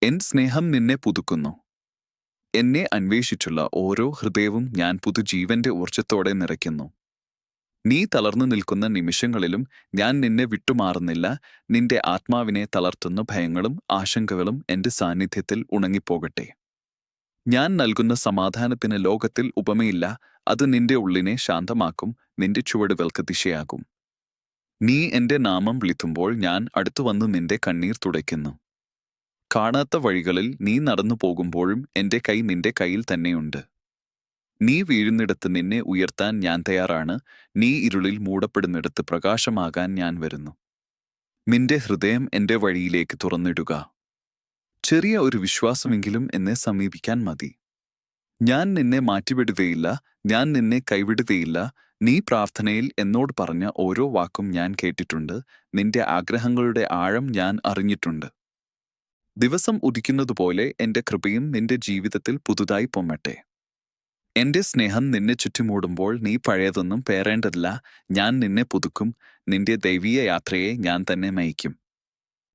N സ്നേഹം നിന്നെ പുതുക്കുന്നു. എന്നെ അന്വേഷിച്ചുള്ള ഓരോ ഹൃദയവും ഞാൻ പുതുജീവന്റെ ഊർജ്ജത്തോടെ നിറയ്ക്കുന്നു. നീ തളർന്നു നിൽക്കുന്ന നിമിഷങ്ങളിലും ഞാൻ നിന്നെ വിട്ടുമാറുന്നില്ല. നിന്റെ ആത്മാവിനെ തളർത്തുന്ന ഭയങ്ങളും ആശങ്കകളും എന്റെ സാന്നിധ്യത്തിൽ ഉണങ്ങിപ്പോകട്ടെ. ഞാൻ നൽകുന്ന സമാധാനത്തിന് ലോകത്തിൽ ഉപമയില്ല. അത് നിന്റെ ഉള്ളിനെ ശാന്തമാക്കും, നിന്റെ ചുവടുകൾക്ക് ദിശയാകും. നീ എന്റെ നാമം വിളിക്കുമ്പോൾ ഞാൻ അടുത്തുവന്ന് നിന്റെ കണ്ണീർ തുടയ്ക്കുന്നു. കാണാത്ത വഴികളിൽ നീ നടന്നു പോകുമ്പോഴും എന്റെ കൈ നിന്റെ കയ്യിൽ തന്നെയുണ്ട്. നീ വീഴുന്നിടത്ത് നിന്നെ ഉയർത്താൻ ഞാൻ തയ്യാറാണ്. നീ ഇരുളിൽ മൂടപ്പെടുന്നിടത്ത് പ്രകാശമാകാൻ ഞാൻ വരുന്നു. നിന്റെ ഹൃദയം എന്റെ വഴിയിലേക്ക് തുറന്നിടുക. ചെറിയ ഒരു വിശ്വാസമെങ്കിലും എന്നെ സമീപിക്കാൻ മതി. ഞാൻ നിന്നെ മാറ്റിവിടുകയില്ല, ഞാൻ നിന്നെ കൈവിടുകയില്ല. നീ പ്രാർത്ഥനയിൽ എന്നോട് പറഞ്ഞ ഓരോ വാക്കും ഞാൻ കേട്ടിട്ടുണ്ട്. നിന്റെ ആഗ്രഹങ്ങളുടെ ആഴം ഞാൻ അറിഞ്ഞിട്ടുണ്ട്. ദിവസം ഉദിക്കുന്നതുപോലെ എന്റെ കൃപയും നിന്റെ ജീവിതത്തിൽ പുതുതായി പൊമ്മട്ടെ. എന്റെ സ്നേഹം നിന്നെ ചുറ്റുമൂടുമ്പോൾ നീ പഴയതൊന്നും പേറേണ്ടതില്ല. ഞാൻ നിന്നെ പുതുക്കും. നിന്റെ ദൈവീയ യാത്രയെ ഞാൻ തന്നെ നയിക്കും.